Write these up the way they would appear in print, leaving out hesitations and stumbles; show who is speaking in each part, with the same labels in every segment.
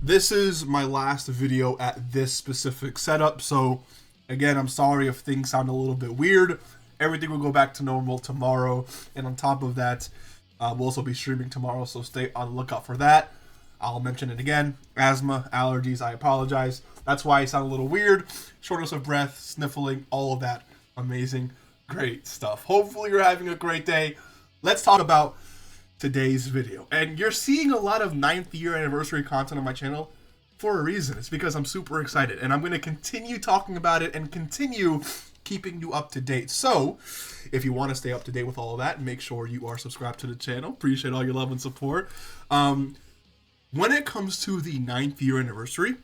Speaker 1: this is my last video at this specific setup, so again, I'm sorry if things sound a little bit weird. Everything will go back to normal tomorrow, and on top of that, we'll also be streaming tomorrow, so stay on the lookout for that. I'll mention it again. Asthma, allergies, I apologize. That's why I sound a little weird. Shortness of breath, sniffling, all of that. Amazing, great stuff. Hopefully you're having a great day. Let's talk about today's video. And you're seeing a lot of 9th year anniversary content on my channel for a reason. It's because I'm super excited, and I'm going to continue talking about it and continue keeping you up to date. So if you want to stay up to date with all of that, make sure you are subscribed to the channel. Appreciate all your love and support. When it comes to the 9th year anniversary,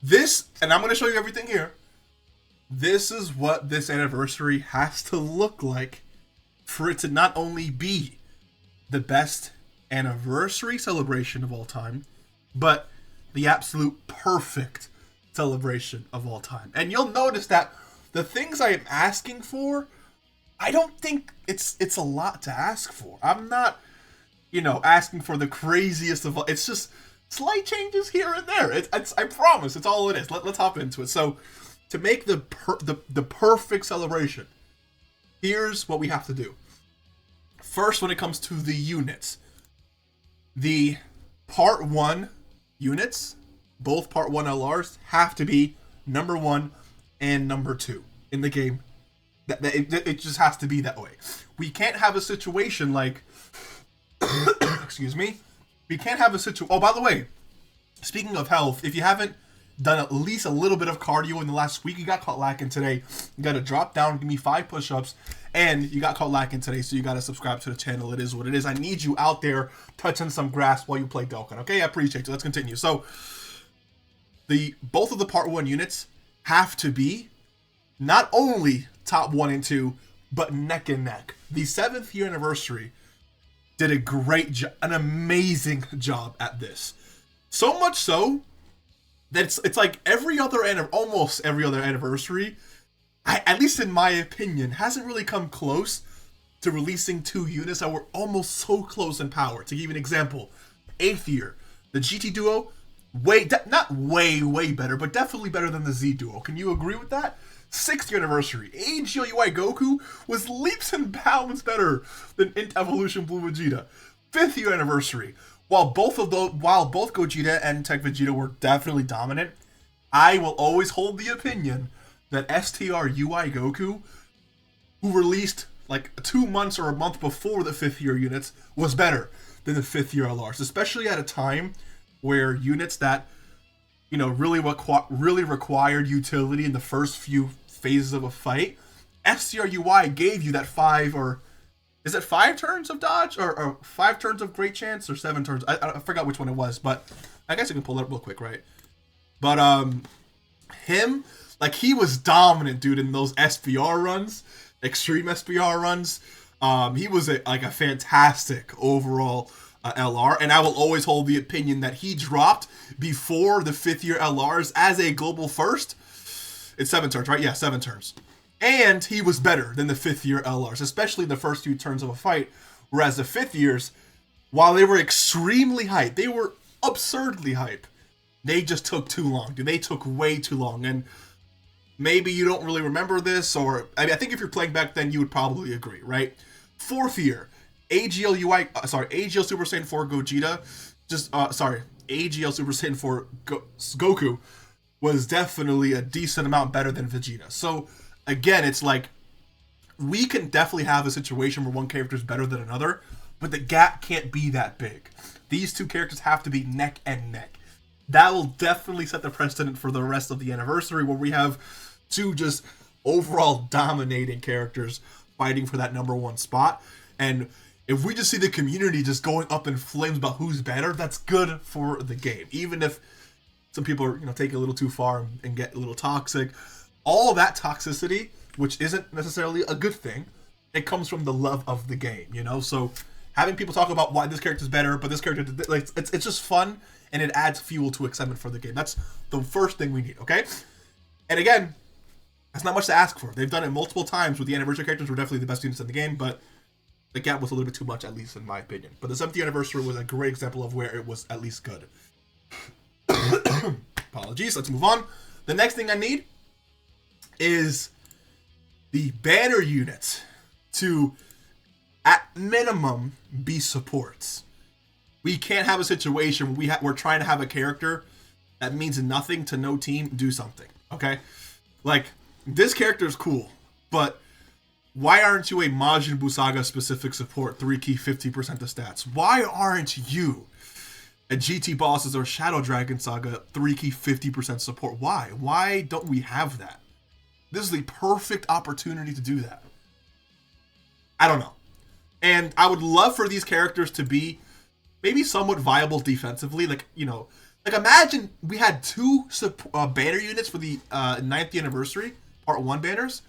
Speaker 1: this, and I'm going to show you everything here, this is what this anniversary has to look like for it to not only be the best anniversary celebration of all time, but the absolute perfect celebration of all time. And you'll notice that the things I am asking for, I don't think it's a lot to ask for. I'm not, asking for the craziest of all. It's just slight changes here and there. It's I promise, it's all it is. Let's hop into it. So to make the perfect celebration, here's what we have to do. First, when it comes to the units, the Part 1 units, both Part 1 LRs, have to be number 1 and number 2 in the game. It just has to be that way. We can't have a situation like, excuse me, we can't have a situation, oh, by the way, speaking of health, if you haven't done at least a little bit of cardio in the last week, you got caught lacking today, you got to drop down, give me 5 push-ups, and you got caught lacking today, so you got to subscribe to the channel. It is what it is. I need you out there touching some grass while you play Dokkan, okay? I appreciate you. Let's continue. So, both of the Part 1 units have to be not only top 1 and 2, but neck and neck. The 7th year anniversary did a great job, an amazing job at this. So much so that it's like almost every other anniversary, at least in my opinion, hasn't really come close to releasing 2 units that were almost so close in power. To give you an example, 8th year, the GT Duo, not way better, but definitely better than the Z Duo. Can you agree with that? 6th year anniversary, AGL Goku was leaps and bounds better than Int Evolution Blue Vegeta. 5th year anniversary, while both Gogeta and Tech Vegeta were definitely dominant, I will always hold the opinion that STR UI Goku, who released like 2 months or a month before the 5th year units, was better than the 5th year LRs, especially at a time where units that really required utility in the first few phases of a fight, STR UI gave you that 5, or is it 5 turns of dodge, or 5 turns of great chance, or 7 turns? I forgot which one it was, but I guess I can pull it up real quick, right? But him, like, he was dominant, dude, in those SPR runs, extreme SPR runs. He was a fantastic overall LR, and I will always hold the opinion that he dropped before the 5th year LRs as a global first. It's 7 turns, right? Yeah, 7 turns. And he was better than the 5th year LRs, especially the first 2 turns of a fight, whereas the 5th years, while they were extremely hype, they were absurdly hype, they just took too long, dude. They took way too long, and maybe you don't really remember this, or I think if you're playing back then, you would probably agree, right? 4th year, AGL Super Saiyan 4 Gogeta, AGL Super Saiyan 4 Goku was definitely a decent amount better than Vegeta. So again, it's like, we can definitely have a situation where one character is better than another, but the gap can't be that big. These 2 characters have to be neck and neck. That will definitely set the precedent for the rest of the anniversary, where we have 2 just overall dominating characters fighting for that number 1 spot. And if we just see the community just going up in flames about who's better, that's good for the game. Even if some people are, take it a little too far and get a little toxic. All that toxicity, which isn't necessarily a good thing, it comes from the love of the game, So having people talk about why this character's better, but this character, like, it's just fun, and it adds fuel to excitement for the game. That's the first thing we need, okay? And again, that's not much to ask for. They've done it multiple times with the anniversary characters. Were definitely the best units in the game, but the gap was a little bit too much, at least in my opinion. But the 70th anniversary was a great example of where it was at least good. Apologies. Let's move on. The next thing I need is the banner units to, at minimum, be supports. We can't have a situation where we're trying to have a character that means nothing to no team do something, okay? Like, this character is cool, but why aren't you a Majin Buu Saga specific support, 3 key, 50% of stats? Why aren't you a GT Bosses or Shadow Dragon Saga 3 key, 50% support? Why? Why don't we have that? This is the perfect opportunity to do that. I don't know. And I would love for these characters to be maybe somewhat viable defensively. Like, you know, like imagine we had 2 banner units for the 9th anniversary, part 1 banners,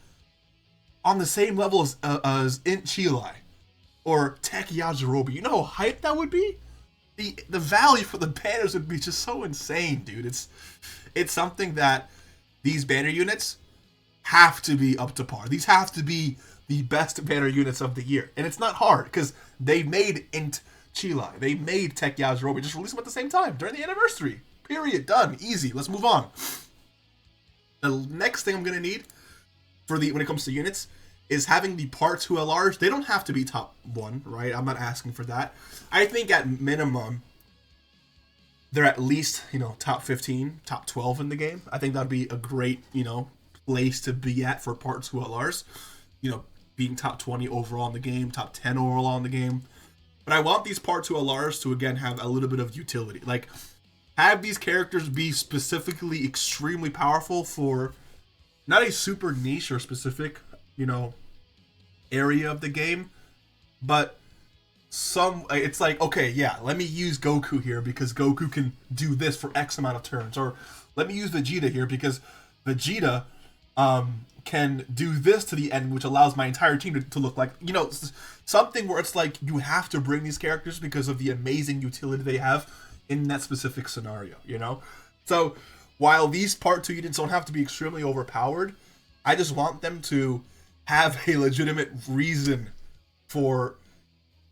Speaker 1: on the same level as Int Chilai or Tech Yajirobe. You know how hype that would be? The value for the banners would be just so insane, dude. It's something that these banner units have to be up to par. These have to be the best banner units of the year. And it's not hard, because they made Int Chilai. They made Tech Yajirobe. Just release them at the same time during the anniversary. Period. Done. Easy. Let's move on. The next thing I'm going to need for when it comes to units is having the Part 2 LRs. They don't have to be top 1, right? I'm not asking for that. I think at minimum, they're at least, you know, top 15, top 12 in the game. I think that'd be a great, you know, place to be at for Part 2 LRs. You know, being top 20 overall in the game, top 10 overall in the game. But I want these Part 2 LRs to, again, have a little bit of utility. Like, have these characters be specifically extremely powerful for not a super niche or specific, you know, area of the game, but it's like, okay, yeah, let me use Goku here because Goku can do this for X amount of turns, or let me use Vegeta here because Vegeta can do this to the end, which allows my entire team to look like, you know, something where it's like you have to bring these characters because of the amazing utility they have in that specific scenario, you know? So while these Part 2 units don't have to be extremely overpowered, I just want them to have a legitimate reason for,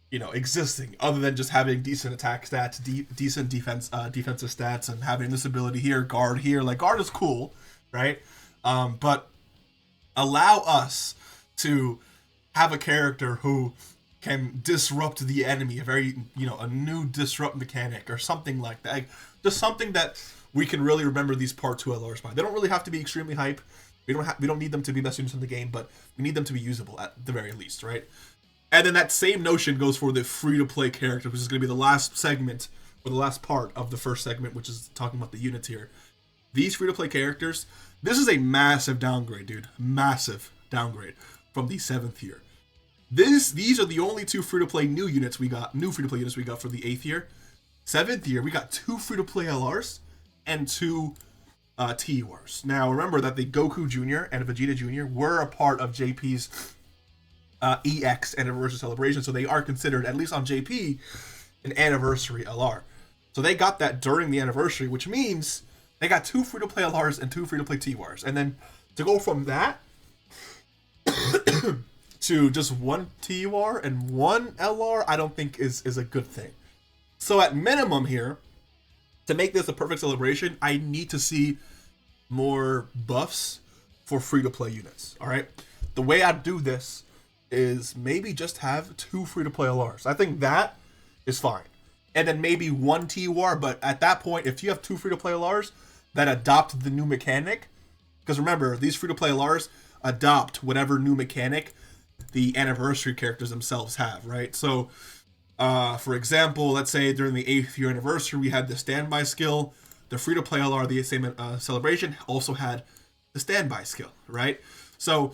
Speaker 1: you know, existing, other than just having decent attack stats, decent defensive stats, and having this ability here, guard here. Like, guard is cool, right? But allow us to have a character who can disrupt the enemy, a very, you know, a new disrupt mechanic or something like that. Like, just something that we can really remember these Part 2 LRs by. They don't really have to be extremely hype. We don't need them to be best units in the game, but we need them to be usable at the very least, right? And then that same notion goes for the free-to-play character, which is going to be the last segment, or the last part of the first segment, which is talking about the units here. These free-to-play characters, this is a massive downgrade, dude. Massive downgrade from the 7th year. These are the only 2 free-to-play new free-to-play units we got for the 8th year. 7th year, we got 2 free-to-play LRs and 2 TURs. Now, remember that the Goku Jr. and Vegeta Jr. were a part of JP's EX anniversary celebration, so they are considered, at least on JP, an anniversary LR. So they got that during the anniversary, which means they got 2 free-to-play LRs and 2 free-to-play TURs. And then to go from that to just 1 TUR and 1 LR, I don't think is a good thing. So at minimum here, to make this a perfect celebration, I need to see more buffs for free-to-play units, all right? The way I do this is maybe just have 2 free-to-play LRs. I think that is fine. And then maybe 1 TUR, but at that point, if you have 2 free-to-play LRs that adopt the new mechanic, because remember, these free-to-play LRs adopt whatever new mechanic the anniversary characters themselves have, right? So, for example, let's say during the 8th year anniversary, we had the standby skill. The free-to-play LR, the same celebration, also had the standby skill, right? So,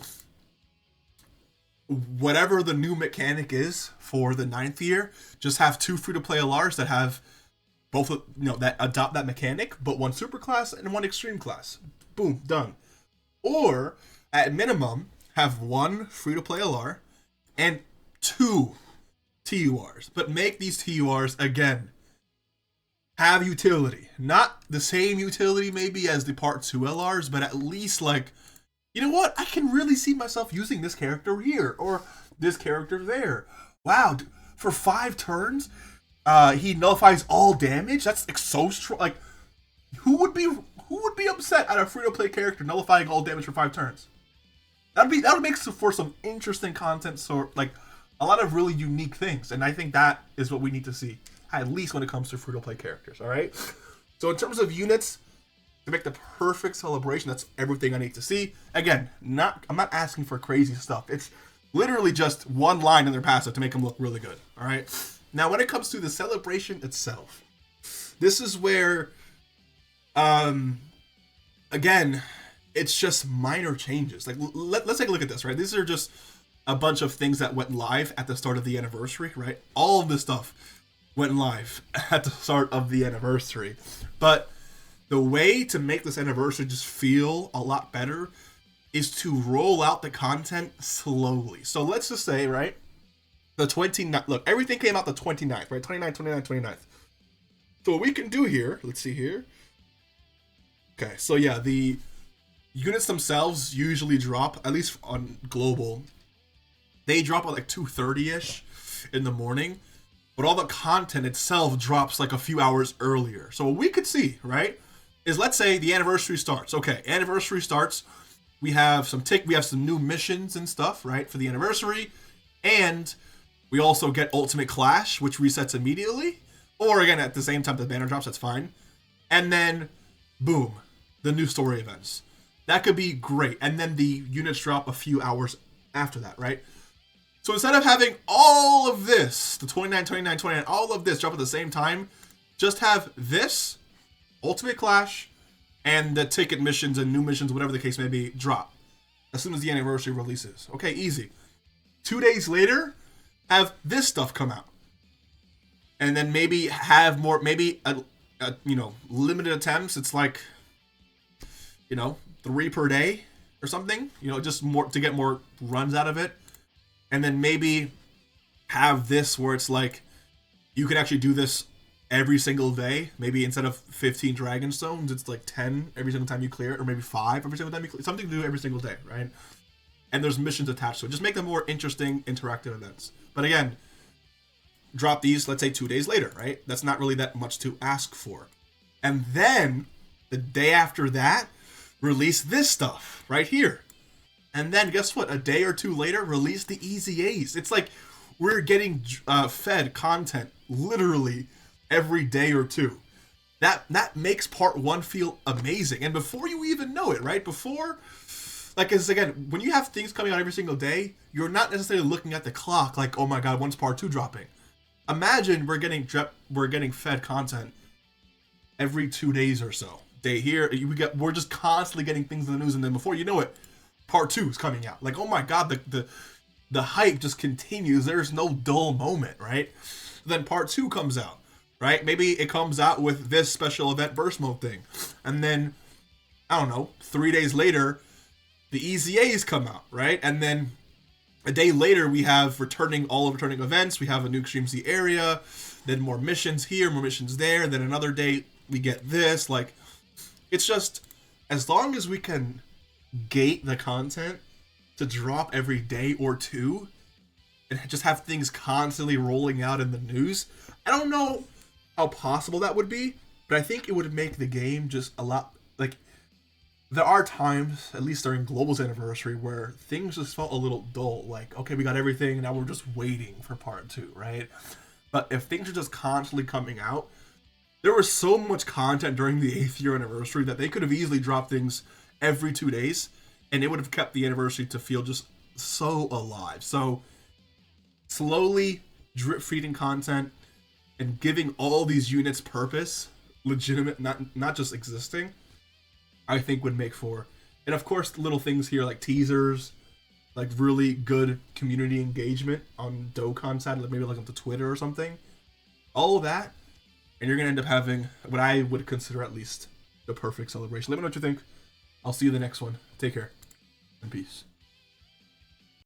Speaker 1: whatever the new mechanic is for the 9th year, just have 2 free-to-play LRs that have both, you know, that adopt that mechanic, but 1 super class and 1 extreme class. Boom, done. Or, at minimum, have 1 free-to-play LR and 2 TURs, but make these TURs, again, have utility. Not the same utility maybe as the Part 2 LRs, but at least, like, you know what, I can really see myself using this character here, or this character there, Wow, for 5 turns, he nullifies all damage. That's like so strong. Like, who would be upset at a free-to-play character nullifying all damage for 5 turns? That would make for some interesting content. So like a lot of really unique things, and I think that is what we need to see, at least when it comes to free-to-play characters. All right. So in terms of units, to make the perfect celebration, that's everything I need to see. Again, I'm not asking for crazy stuff. It's literally just one line in their passive to make them look really good. All right. Now, when it comes to the celebration itself, this is where, again, it's just minor changes. Like, let's take a look at this, right? These are just a bunch of things that went live at the start of the anniversary, right? All of this stuff went live at the start of the anniversary. But the way to make this anniversary just feel a lot better is to roll out the content slowly. So let's just say, right, the 29th, look, everything came out the 29th, right? 29th. So what we can do here, let's see here. Okay, so yeah, the units themselves usually drop, at least on global, they drop at like 2:30ish in the morning, but all the content itself drops like a few hours earlier. So what we could see, right, is let's say the anniversary starts. Okay, anniversary starts. We have some new missions and stuff, right, for the anniversary, and we also get Ultimate Clash, which resets immediately, or again at the same time the banner drops. That's fine, and then boom, the new story events. That could be great, and then the units drop a few hours after that, right? So instead of having all of this, the 29, all of this drop at the same time, just have this, Ultimate Clash, and the ticket missions and new missions, whatever the case may be, drop as soon as the anniversary releases. Okay, easy. 2 days later, have this stuff come out. And then maybe have more, limited attempts. It's like, 3 per day or something, just more to get more runs out of it. And then maybe have this where it's like you can actually do this every single day. Maybe instead of 15 dragon stones, it's like 10 every single time you clear it, or maybe 5 every single time you clear it. Something to do every single day, right? And there's missions attached to it. Just make them more interesting, interactive events. But again, drop these, let's say 2 days later, right? That's not really that much to ask for. And then the day after that, release this stuff right here. And then guess what? A day or 2 later, release the Easy A's. It's like we're getting fed content literally every day or 2. That makes part 1 feel amazing. And before you even know it, right? Before, like, again, when you have things coming out every single day, you're not necessarily looking at the clock like, oh my god, when's part 2 dropping? Imagine we're getting fed content every 2 days or so. We're just constantly getting things in the news, and then before you know it, part 2 is coming out. Like, oh my god, the hype just continues. There's no dull moment, right? Then part 2 comes out, right? Maybe it comes out with this special event burst mode thing, and then I don't know, 3 days later, the Easy A's come out, right? And then a day later, we have returning events. We have a new Extreme Z area, then more missions here, more missions there. Then another day, we get this. Like, it's just, as long as we can gate the content to drop every day or 2, and just have things constantly rolling out in the news, I don't know how possible that would be, but I think it would make the game just a lot, like, there are times, at least during Global's anniversary, where things just felt a little dull. Like, okay, we got everything, now we're just waiting for part 2, right? But if things are just constantly coming out, there was so much content during the 8th year anniversary that they could have easily dropped things every 2 days, and it would have kept the anniversary to feel just so alive. So, slowly drip feeding content and giving all these units purpose, legitimate, not just existing, I think would make for, and of course little things here like teasers, like really good community engagement on Dokkan Sites, like maybe like on the Twitter or something, all of that, and you're gonna end up having what I would consider at least the perfect celebration. Let me know what you think. I'll see you in the next one. Take care and peace.